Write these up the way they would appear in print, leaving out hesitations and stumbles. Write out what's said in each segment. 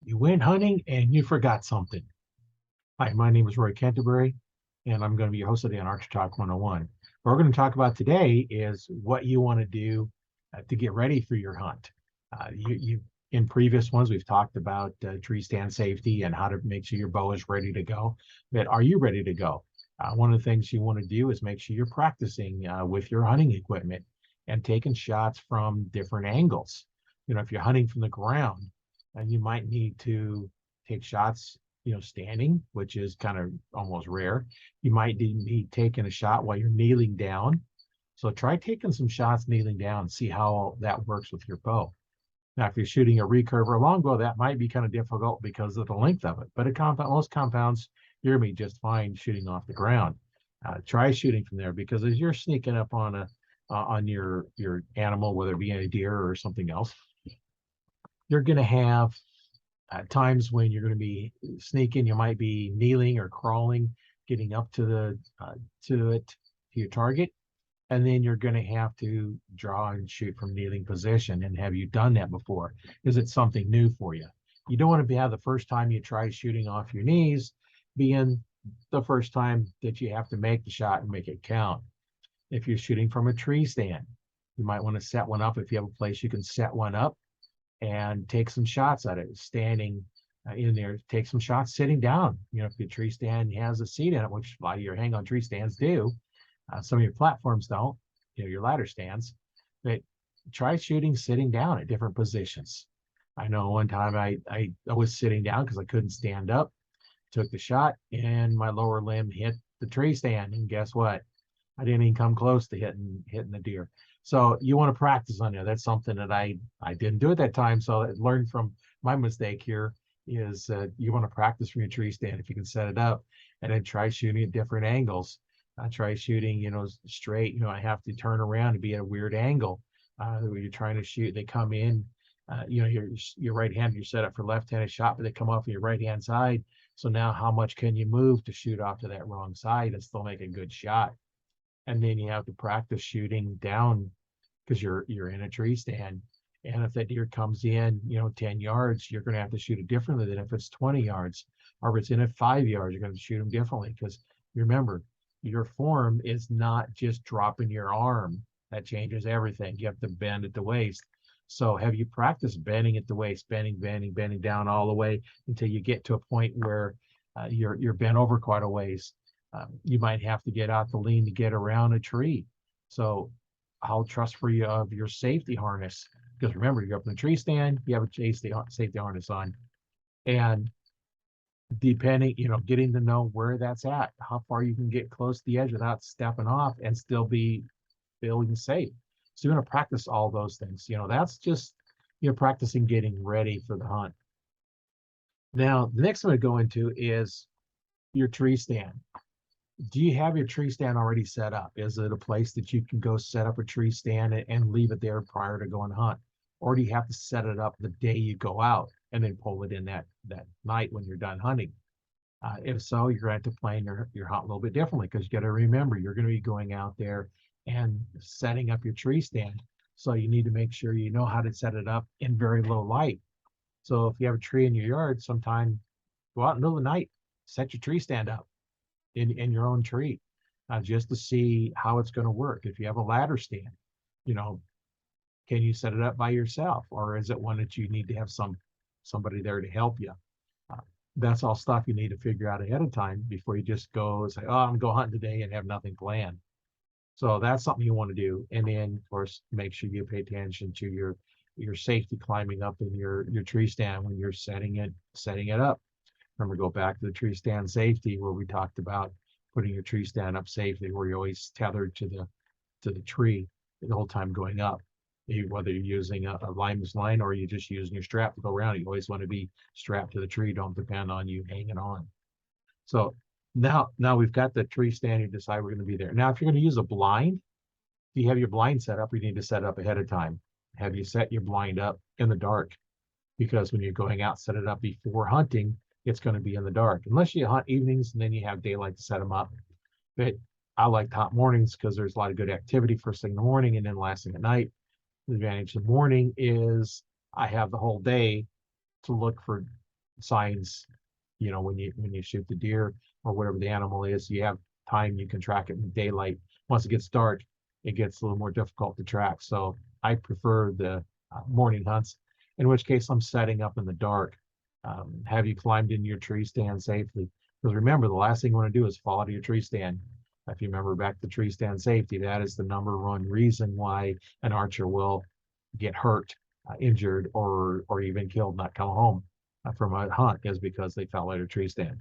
You went hunting and you forgot something. Hi, my name is Roy Canterbury, and I'm going to be your host today on Archer Talk 101. What we're going to talk about today is what you want to do to get ready for your hunt. You in previous ones we've talked about tree stand safety and how to make sure your bow is ready to go. But are you ready to go? One of the things you want to do is make sure you're practicing with your hunting equipment and taking shots from different angles. If you're hunting from the ground, you might need to take shots standing, which is kind of almost rare. You might be taking a shot while you're kneeling down. So try taking some shots kneeling down and see how that works with your bow. Now, if you're shooting a recurve or a longbow, that might be kind of difficult because of the length of it. But most compounds, you're going to be just fine shooting off the ground. Try shooting from there because as you're sneaking up on your animal, whether it be a deer or something else, you're going to have times when you're going to be sneaking. You might be kneeling or crawling, getting up to your target, and then you're going to have to draw and shoot from kneeling position. And have you done that before? Is it something new for you? You don't want to have the first time you try shooting off your knees being the first time that you have to make the shot and make it count. If you're shooting from a tree stand, you might want to set one up. If you have a place you can set one up and take some shots at it, standing in there, take some shots sitting down. If the tree stand has a seat in it, which a lot of your hang on tree stands do, some of your platforms don't, your ladder stands, but try shooting sitting down at different positions. I know one time I was sitting down because I couldn't stand up, took the shot, and my lower limb hit the tree stand. And guess what? I didn't even come close to hitting the deer. So you want to practice on there. That's something that I didn't do at that time. So I learned from my mistake here is you want to practice from your tree stand if you can set it up, and then try shooting at different angles. Try shooting, straight. I have to turn around to be at a weird angle. When you're trying to shoot, they come in. Your right hand, you're set up for left-handed shot, but they come off your right-hand side. So now, how much can you move to shoot off to that wrong side and still make a good shot? And then you have to practice shooting down because you're in a tree stand. And if that deer comes in, 10 yards, you're going to have to shoot it differently than if it's 20 yards. Or if it's in at 5 yards, you're going to shoot them differently because remember, your form is not just dropping your arm. That changes everything. You have to bend at the waist. So have you practiced bending at the waist, bending down all the way until you get to a point where you're bent over quite a ways. You might have to get out the lean to get around a tree. So how trustworthy of your safety harness? Because remember, you're up in the tree stand, you have a safety harness on. And depending, getting to know where that's at, how far you can get close to the edge without stepping off and still be feeling safe. So you're going to practice all those things. That's just, practicing getting ready for the hunt. Now, the next one to go into is your tree stand. Do you have your tree stand already set up? Is it a place that you can go set up a tree stand and leave it there prior to going hunt? Or do you have to set it up the day you go out and then pull it in that night when you're done hunting? If so, you're going to have to plan your hunt a little bit differently because you got to remember you're going to be going out there and setting up your tree stand. So you need to make sure you know how to set it up in very low light. So if you have a tree in your yard, sometime go out in the middle of the night, set your tree stand up in your own tree, just to see how it's going to work. If you have a ladder stand, can you set it up by yourself, or is it one that you need to have somebody there to help you? That's all stuff you need to figure out ahead of time before you just go say, oh, I'm gonna go hunting today and have nothing planned. So that's something you want to do. And then of course, make sure you pay attention to your safety climbing up in your tree stand when you're setting it up. Remember, go back to the tree stand safety where we talked about putting your tree stand up safely, where you're always tethered to the tree the whole time going up. Whether you're using a limeless line or you're just using your strap to go around, you always want to be strapped to the tree. Don't depend on you hanging on. So now we've got the tree stand. You decide we're going to be there. Now, if you're going to use a blind, if you have your blind set up, you need to set it up ahead of time. Have you set your blind up in the dark? Because when you're going out, set it up before hunting, it's going to be in the dark. Unless you hunt evenings and then you have daylight to set them up. But I like to hunt mornings because there's a lot of good activity first thing in the morning and then last thing at night. The advantage of the morning is I have the whole day to look for signs, when you shoot the deer or whatever the animal is, you have time, you can track it in daylight. Once it gets dark, it gets a little more difficult to track. So I prefer the morning hunts, in which case I'm setting up in the dark. Have you climbed in your tree stand safely? Because remember, the last thing you want to do is fall out of your tree stand. If you remember back to tree stand safety, that is the number one reason why an archer will get hurt, injured, or even killed, not come home from a hunt, is because they fell out of a tree stand.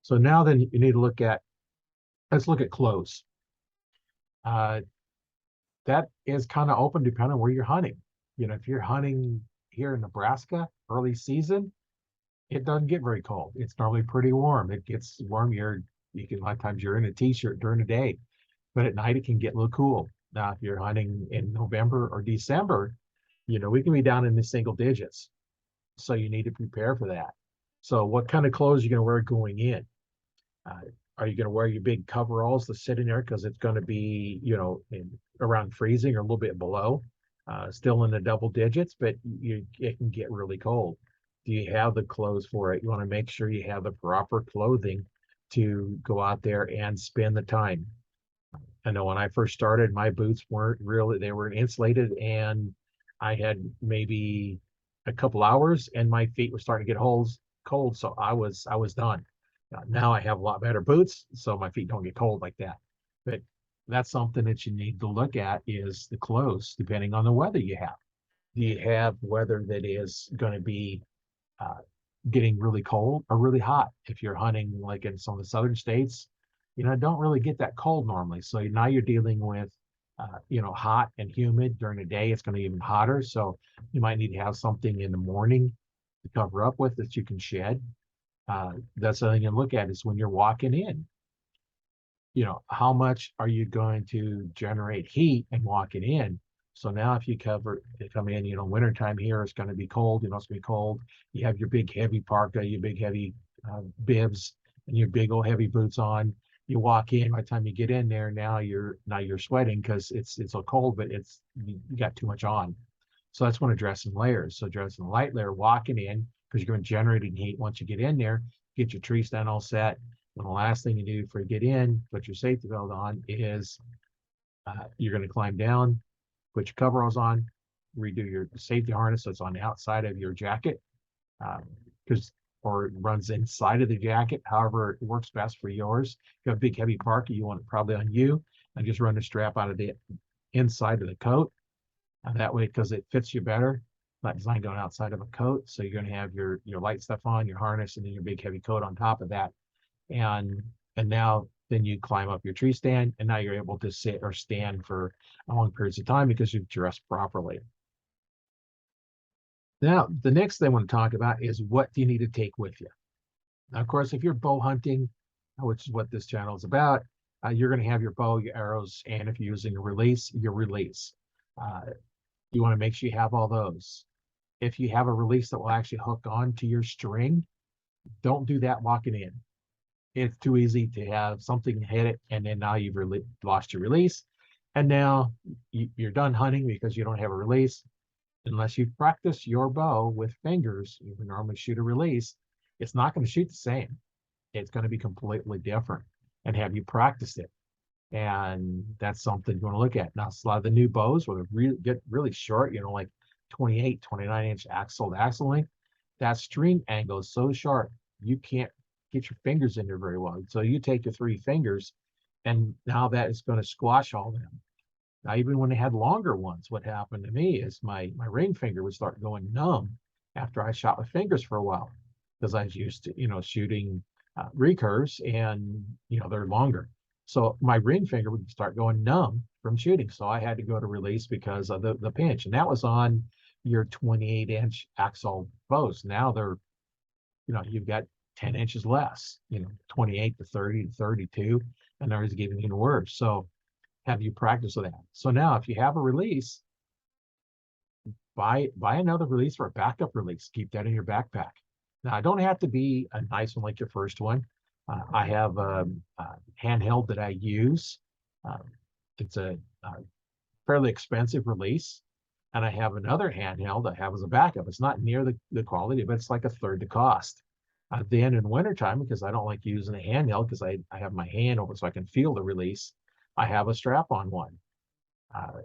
So now then you need to let's look at clothes. Uh, that is kind of open depending on where you're hunting. If you're hunting here in Nebraska, early season, it doesn't get very cold. It's normally pretty warm. It gets warm. A lot of times you're in a t-shirt during the day, but at night it can get a little cool. Now, if you're hunting in November or December, we can be down in the single digits. So you need to prepare for that. So what kind of clothes are you going to wear going in? Are you going to wear your big coveralls to sit in there because it's going to be, around freezing or a little bit below, still in the double digits, but it can get really cold. Do you have the clothes for it? You want to make sure you have the proper clothing to go out there and spend the time. I know when I first started, my boots weren't really, they were insulated, and I had maybe a couple hours and my feet were starting to get cold. So I was done. Now I have a lot better boots, so my feet don't get cold like that. But that's something that you need to look at, is the clothes, depending on the weather you have. Do you have weather that is going to be uh, getting really cold or really hot? If you're hunting like in some of the southern states, don't really get that cold normally. So now you're dealing with, hot and humid during the day. It's going to be even hotter. So you might need to have something in the morning to cover up with that you can shed. That's the thing you look at, is when you're walking in, how much are you going to generate heat and walking in? So now if you come in, wintertime here, it's going to be cold, it's going to be cold. You have your big heavy parka, your big heavy bibs, and your big old heavy boots on. You walk in, by the time you get in there, now you're sweating because it's so cold, but you got too much on. So that's when to dress in layers. So dress in a light layer, walking in, because you're going to generate heat once you get in there, get your tree stand all set. And the last thing you do before you get in, put your safety belt on, is you're going to climb down, put your coveralls on, redo your safety harness so it's on the outside of your jacket, or it runs inside of the jacket, however it works best for yours. If you have a big heavy parka, you want it probably on you, and just run the strap out of the inside of the coat. And that way, because it fits you better, not designed going outside of a coat. So you're going to have your light stuff on, your harness, and then your big heavy coat on top of that. And now then you climb up your tree stand, and now you're able to sit or stand for long periods of time because you've dressed properly. Now, the next thing I want to talk about is, what do you need to take with you? Now, of course, if you're bow hunting, which is what this channel is about, you're going to have your bow, your arrows, and if you're using a release, your release. You want to make sure you have all those. If you have a release that will actually hook on to your string, don't do that walking in. It's too easy to have something hit it, and then now you've lost your release. And now you're done hunting because you don't have a release. Unless you practice your bow with fingers, you can normally shoot a release. It's not going to shoot the same. It's going to be completely different. And have you practiced it? And that's something you want to look at. Now, a lot of the new bows will get really short, like 28, 29-inch axle to axle length. That string angle is so sharp, you can't get your fingers in there very well. So you take your 3 fingers, and now that is going to squash all them. Now, even when they had longer ones, what happened to me is my ring finger would start going numb after I shot with fingers for a while, because I was used to, shooting recurves, and, they're longer. So my ring finger would start going numb from shooting. So I had to go to release because of the pinch. And that was on your 28-inch axle bows. Now they're, you've got 10 inches less, 28 to 30 to 32, and they're getting even worse. So have you practiced with that? So now if you have a release, buy another release or a backup release. Keep that in your backpack. Now, I don't have to be a nice one like your first one. I have a handheld that I use. It's a fairly expensive release. And I have another handheld I have as a backup. It's not near the quality, but it's like a third the cost. Then in wintertime, because I don't like using a handheld because I have my hand over so I can feel the release, I have a strap-on one.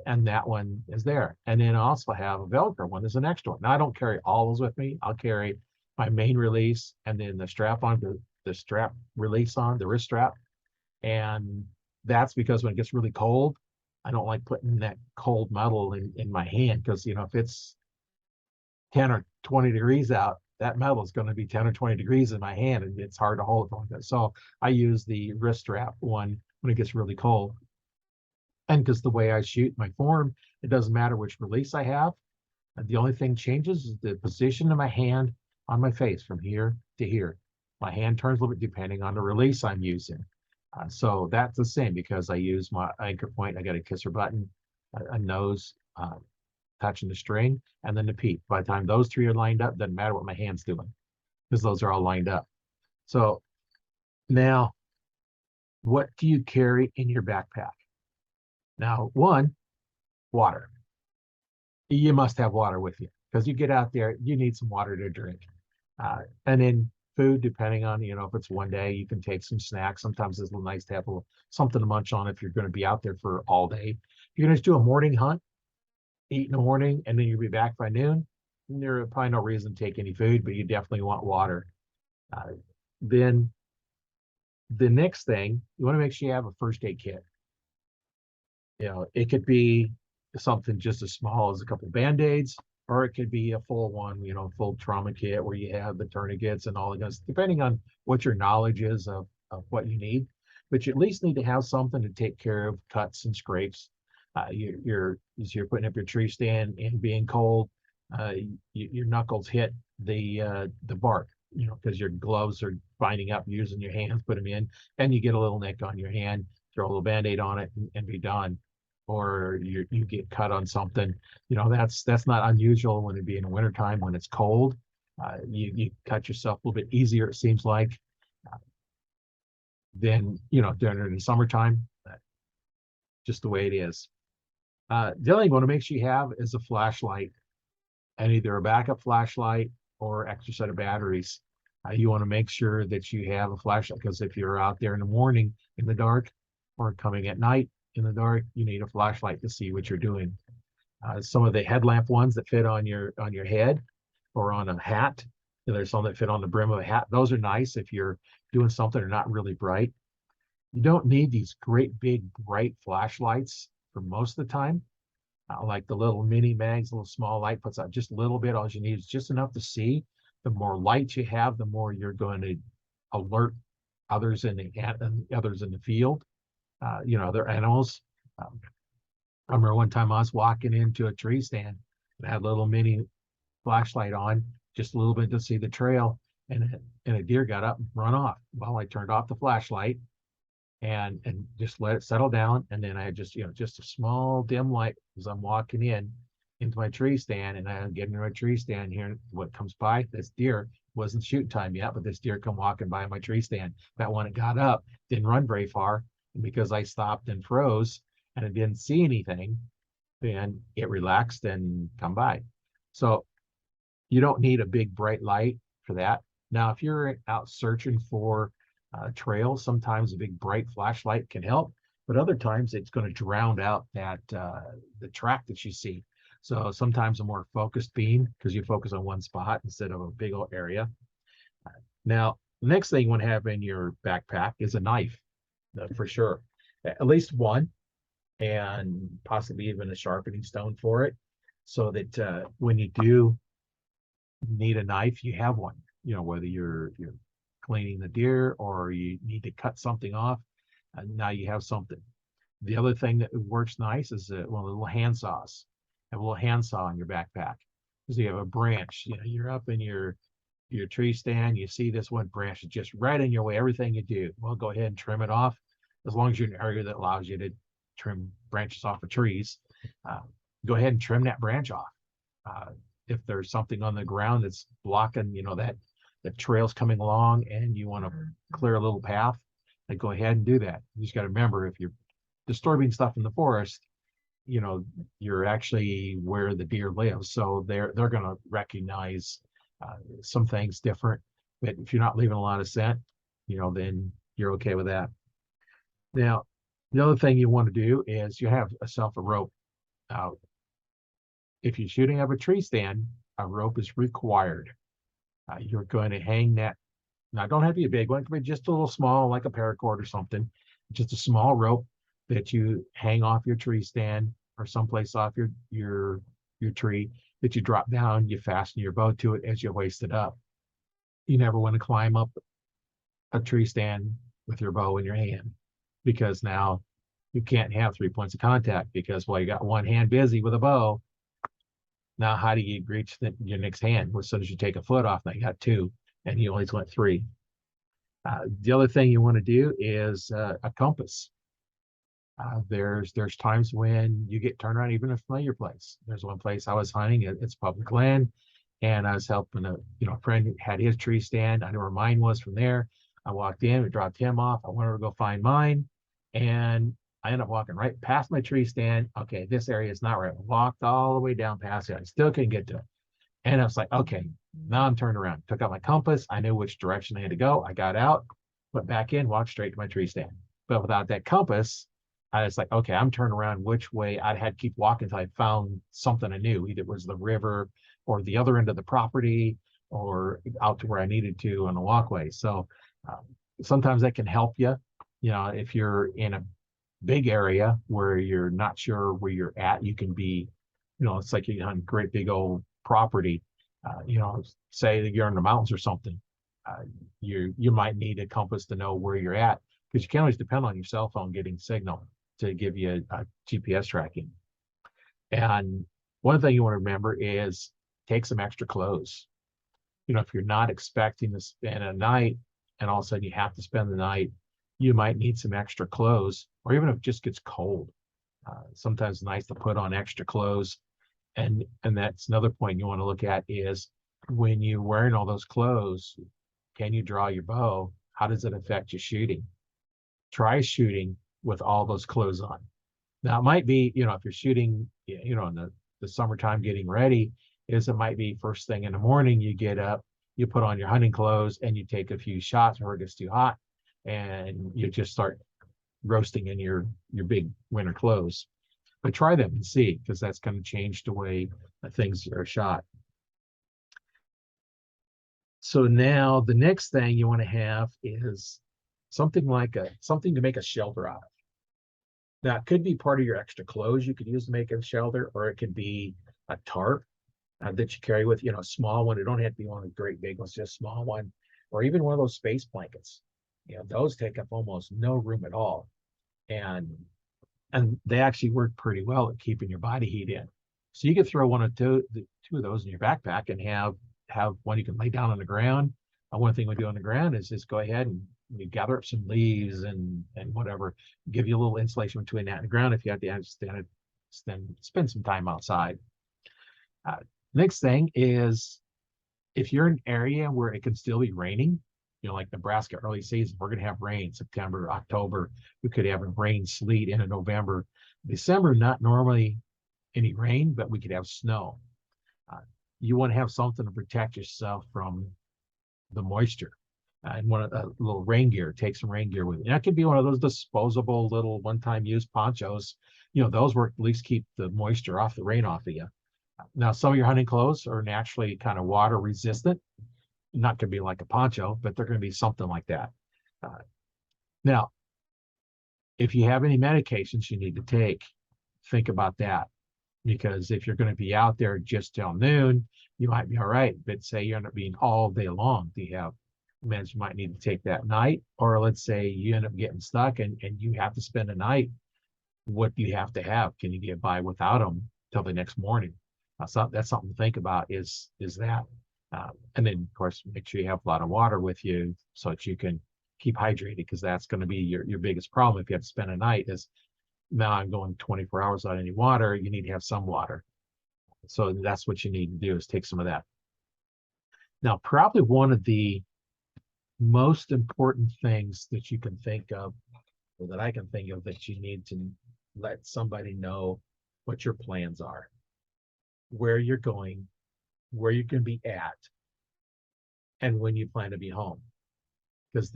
And that one is there. And then I also have a Velcro one. There's an extra one. Now I don't carry all those with me. I'll carry my main release and then the strap on, the strap release on, the wrist strap. And that's because when it gets really cold, I don't like putting that cold metal in my hand because, if it's 10 or 20 degrees out, that metal is going to be 10 or 20 degrees in my hand and it's hard to hold it like that. So I use the wrist strap one when it gets really cold. And because the way I shoot my form, it doesn't matter which release I have. The only thing changes is the position of my hand on my face from here to here. My hand turns a little bit depending on the release I'm using. So that's the same because I use my anchor point. I got a kisser button, a nose touching the string, and then the peep. By the time those three are lined up, doesn't matter what my hand's doing because those are all lined up. So now, what do you carry in your backpack? Now, one, water. You must have water with you because you get out there, you need some water to drink. And then food, depending on, if it's one day, you can take some snacks. Sometimes it's nice to have a little something to munch on if you're going to be out there for all day. If you're going to do a morning hunt, eat in the morning, and then you'll be back by noon, there's probably no reason to take any food, but you definitely want water. Then the next thing, you want to make sure you have a first aid kit. It could be something just as small as a couple Band-Aids, or it could be a full one, full trauma kit where you have the tourniquets and all the guns, depending on what your knowledge is of what you need. But you at least need to have something to take care of cuts and scrapes. You're putting up your tree stand and being cold, your knuckles hit the bark, because your gloves are binding up using your hands, put them in, and you get a little nick on your hand, throw a little Band-Aid on it and be done. Or you get cut on something, that's not unusual when it be in the wintertime when it's cold. You cut yourself a little bit easier, it seems like, than during the summertime. Just the way it is. The other thing you want to make sure you have is a flashlight, and either a backup flashlight or extra set of batteries. You want to make sure that you have a flashlight because if you're out there in the morning in the dark or coming at night in the dark, you need a flashlight to see what you're doing. Some of the headlamp ones that fit on your head or on a hat, there's some that fit on the brim of a hat. Those are nice if you're doing something that are not really bright. You don't need these great big bright flashlights for most of the time. Like the little mini mags, little small light puts out just a little bit. All you need is just enough to see. The more light you have, the more you're going to alert others in the field. Other animals. I remember one time I was walking into a tree stand and I had a little mini flashlight on, just a little bit to see the trail, and a deer got up and run off. Well, I turned off the flashlight and just let it settle down, and then I had just a small dim light as I'm walking into my tree stand, and I'm getting to my tree stand here. What comes by? This deer. Wasn't shooting time yet, but this deer come walking by my tree stand. That one, it got up, didn't run very far, and because I stopped and froze and it didn't see anything, then it relaxed and come by. So you don't need a big bright light for that. Now, if you're out searching for trails, sometimes a big bright flashlight can help, but other times it's going to drown out that the track that you see. So sometimes a more focused beam because you focus on one spot instead of a big old area. Now, the next thing you want to have in your backpack is a knife, for sure. At least one, and possibly even a sharpening stone for it, so that when you do need a knife, you have one. Whether you're cleaning the deer or you need to cut something off, now you have something. The other thing that works nice is one of the little hand saws. Have a little hand saw in your backpack because you have a branch. You're up in your tree stand, you see this one branch is just right in your way. Everything you do, well, go ahead and trim it off, as long as you're in an area that allows you to trim branches off of trees. Go ahead and trim that branch off. If there's something on the ground that's blocking, that the trail's coming along and you want to clear a little path, then go ahead and do that. You just got to remember, if you're disturbing stuff in the forest, you're actually where the deer lives, so they're going to recognize some things different. But if you're not leaving a lot of scent, then you're okay with that. Now, the other thing you want to do is you have yourself a rope out. If you're shooting out of a tree stand, a rope is required. You're going to hang that. Now, don't have to be a big one. It could be just a little small, like a paracord or something. Just a small rope that you hang off your tree stand or someplace off your tree that you drop down. You fasten your bow to it as you hoist it up. You never want to climb up a tree stand with your bow in your hand, because now you can't have 3 points of contact, because, well, you got one hand busy with a bow. Now, how do you reach your next hand? Well, as soon as you take a foot off, now you got two, and you only went three. The other thing you want to do is a compass. There's times when you get turned around, even a familiar place. There's one place I was hunting, it's public land, and I was helping a friend who had his tree stand. I knew where mine was from there. I walked in, we dropped him off. I wanted to go find mine, and I ended up walking right past my tree stand. Okay, this area is not right. I walked all the way down past it. I still couldn't get to it. And I was like, okay, now I'm turned around. Took out my compass. I knew which direction I had to go. I got out, went back in, walked straight to my tree stand. But without that compass, I was like, okay, I'm turned around which way. I had to keep walking until I found something I knew. Either it was the river or the other end of the property or out to where I needed to on the walkway. So sometimes that can help you. If you're in a big area where you're not sure where you're at, you can be, it's like you hunt great big old property. Say that you're in the mountains or something. You might need a compass to know where you're at, because you can't always depend on your cell phone getting signal to give you a GPS tracking. And one thing you want to remember is take some extra clothes. If you're not expecting to spend a night and all of a sudden you have to spend the night, you might need some extra clothes, or even if it just gets cold. Sometimes it's nice to put on extra clothes. And that's another point you want to look at is, when you're wearing all those clothes, can you draw your bow? How does it affect your shooting? Try shooting with all those clothes on. Now, it might be, if you're shooting, in the summertime getting ready, it might be first thing in the morning, you get up, you put on your hunting clothes, and you take a few shots before it gets too hot, and you just start roasting in your big winter clothes. But try them and see, because that's going to change the way things are shot. So now the next thing you want to have is something to make a shelter out of. Now, it could be part of your extra clothes you could use to make a shelter, or it could be a tarp that you carry with, a small one. It don't have to be one of the great big ones, just a small one, or even one of those space blankets. Those take up almost no room at all. And they actually work pretty well at keeping your body heat in. So you could throw one or two of those in your backpack and have one you can lay down on the ground. One thing we do on the ground is just go ahead and you gather up some leaves and whatever, give you a little insulation between that and the ground if you have to spend some time outside. Next thing is, if you're in an area where it can still be raining, like Nebraska early season, we're going to have rain September, October. We could have rain, sleet into November. December, not normally any rain, but we could have snow. You want to have something to protect yourself from the moisture. And one of the little rain gear, take some rain gear with you. That could be one of those disposable little one-time use ponchos. Those work, at least keep the moisture off, the rain off of you. Now, some of your hunting clothes are naturally kind of water resistant. Not going to be like a poncho, but they're going to be something like that. Now, if you have any medications you need to take, think about that. Because if you're going to be out there just till noon, you might be all right. But say you end up being all day long, do you have meds you might need to take that night? Or let's say you end up getting stuck and you have to spend a night. What do you have to have? Can you get by without them till the next morning? So that's something to think about, is that. And then, of course, make sure you have a lot of water with you so that you can keep hydrated, because that's going to be your biggest problem if you have to spend a night. Is, now I'm going 24 hours without any water. You need to have some water. So that's what you need to do, is take some of that. Now, probably one of the most important things that you can think of, or that I can think of, that you need to let somebody know what your plans are, where you're going, where you can be at, and when you plan to be home. Because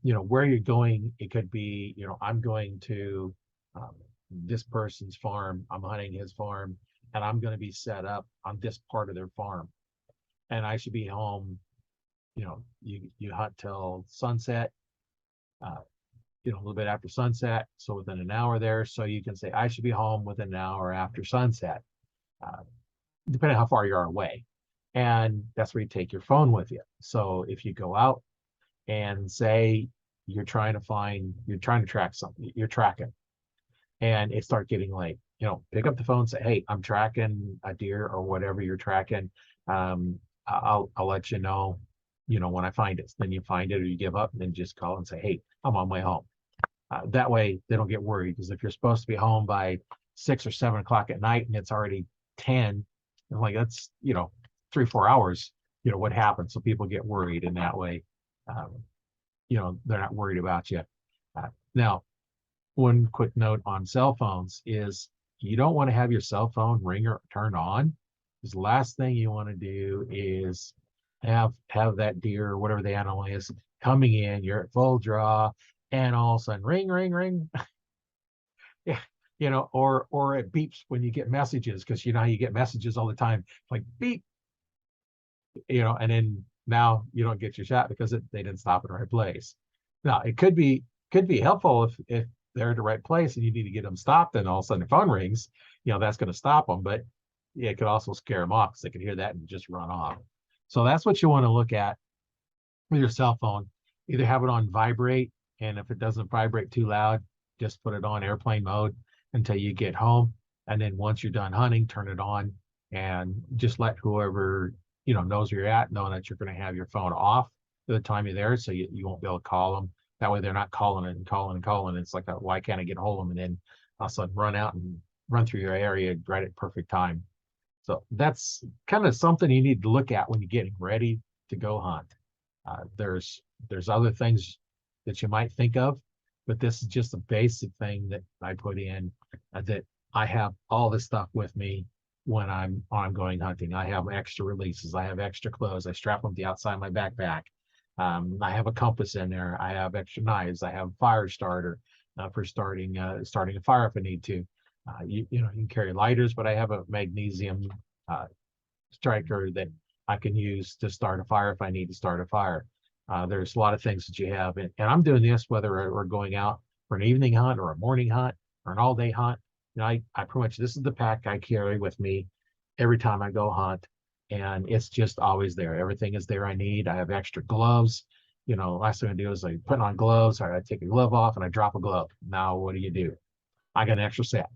where you're going, it could be, I'm going to um, this person's farm, I'm hunting his farm, and I'm going to be set up on this part of their farm, and I should be home. You hunt till sunset, uh, a little bit after sunset, so within an hour there. So you can say I should be home within an hour after sunset, uh, depending on how far you are away. And that's where you take your phone with you. So if you go out and say you're trying to track something, you're tracking, and it start getting late, pick up the phone and say, hey, I'm tracking a deer or whatever you're tracking. I'll let you know, when I find it. Then you find it or you give up, and then just call and say, hey, I'm on my home. That way they don't get worried, because if you're supposed to be home by 6 or 7 o'clock at night and it's already 10, and like that's 3 or 4 hours, what happens? So people get worried in that way. um, they're not worried about you. Now, one quick note on cell phones is you don't want to have your cell phone ringer turned on, because the last thing you want to do is have that deer or whatever the animal is coming in, you're at full draw, and all of a sudden ring, ring, ring. Yeah, or it beeps when you get messages, because how you get messages all the time, like beep, and then now you don't get your shot because they didn't stop in the right place. Now it could be helpful if they're at the right place and you need to get them stopped, and all of a sudden the phone rings, that's going to stop them. But yeah, it could also scare them off, because they could hear that and just run off. So that's what you want to look at with your cell phone. Either have it on vibrate, and if it doesn't vibrate too loud, just put it on airplane mode until you get home. And then once you're done hunting, turn it on, and just let whoever knows where you're at know that you're going to have your phone off for the time you're there, so you won't be able to call them. That way they're not calling and calling and calling. It's like, why can't I get a hold of them? And then all of a sudden run out and run through your area right at perfect time. So that's kind of something you need to look at when you're getting ready to go hunt. There's other things that you might think of, but this is just a basic thing that I put in, that I have all this stuff with me when I'm going hunting. I have extra releases. I have extra clothes. I strap them to the outside of my backpack. I have a compass in there. I have extra knives. I have fire starter for starting a fire if I need to. You can carry lighters, but I have a magnesium striker that I can use to start a fire if I need to start a fire. There's a lot of things that you have, and I'm doing this whether we're going out for an evening hunt or a morning hunt or an all-day hunt. I pretty much, this is the pack I carry with me every time I go hunt, and it's just always there. Everything is there I need. I have extra gloves. Last thing I do is I put on gloves, or I take a glove off and I drop a glove. Now what do? I got an extra set,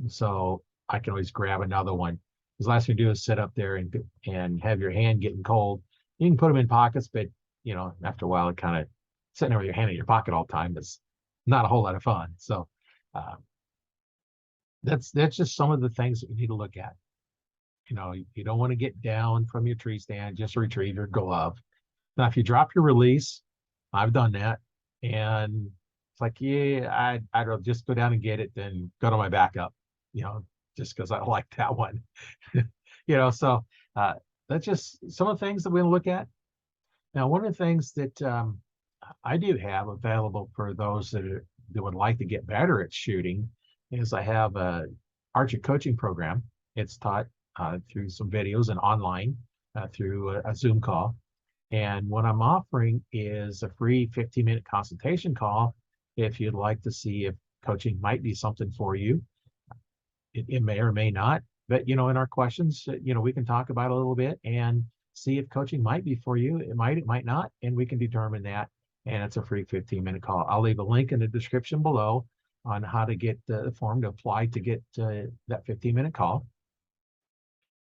so I can always grab another one. Because last thing you do is sit up there and have your hand getting cold. You can put them in pockets, but after a while, it kind of sitting there with your hand in your pocket all the time is not a whole lot of fun. So uh, that's just some of the things that you need to look at. You don't want to get down from your tree stand, just retrieve your glove. Now, if you drop your release, I've done that, and it's like, yeah, I'd rather just go down and get it than go to my backup, just because I like that one. So that's just some of the things that we're going to look at. Now, one of the things that I do have available for those that would like to get better at shooting is I have a archery coaching program. It's taught through some videos and online through a Zoom call. And what I'm offering is a free 15-minute consultation call if you'd like to see if coaching might be something for you. It may or may not, but in our questions, we can talk about it a little bit and see if coaching might be for you. It might not, and we can determine that. And it's a free 15-minute call. I'll leave a link in the description below on how to get the form to apply to get that 15-minute call.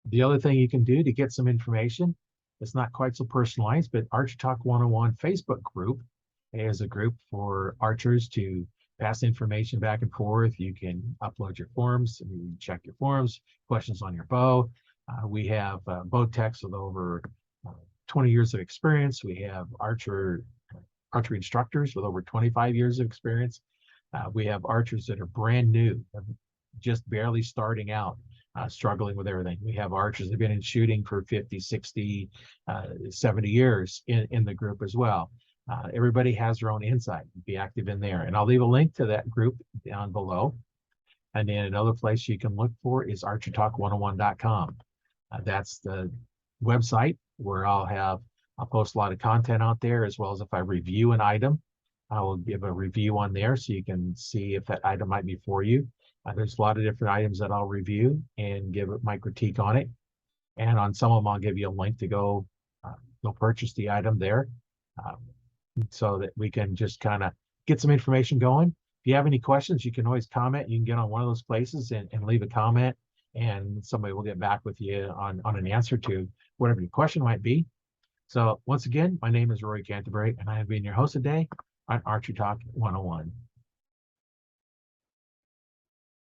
The other thing you can do to get some information, it's not quite so personalized, but Archer Talk 101 Facebook group is a group for archers to pass information back and forth. You can upload your forms, and you can check your forms, questions on your bow. We have bow techs with over 20 years of experience. We have archery instructors with over 25 years of experience. We have archers that are brand new, have just barely starting out, struggling with everything. We have archers that have been in shooting for 50, 60, 70 years in the group as well. Everybody has their own insight. Be active in there. And I'll leave a link to that group down below. And then another place you can look for is archerytalk101.com. That's the website where I'll post a lot of content out there, as well as if I review an item, I will give a review on there so you can see if that item might be for you. There's a lot of different items that I'll review and give my critique on it. And on some of them, I'll give you a link to go purchase the item there, so that we can just kind of get some information going. If you have any questions, you can always comment. You can get on one of those places and leave a comment, and somebody will get back with you on an answer to whatever your question might be. So once again, my name is Roy Canterbury, and I have been your host today on Archery Talk 101.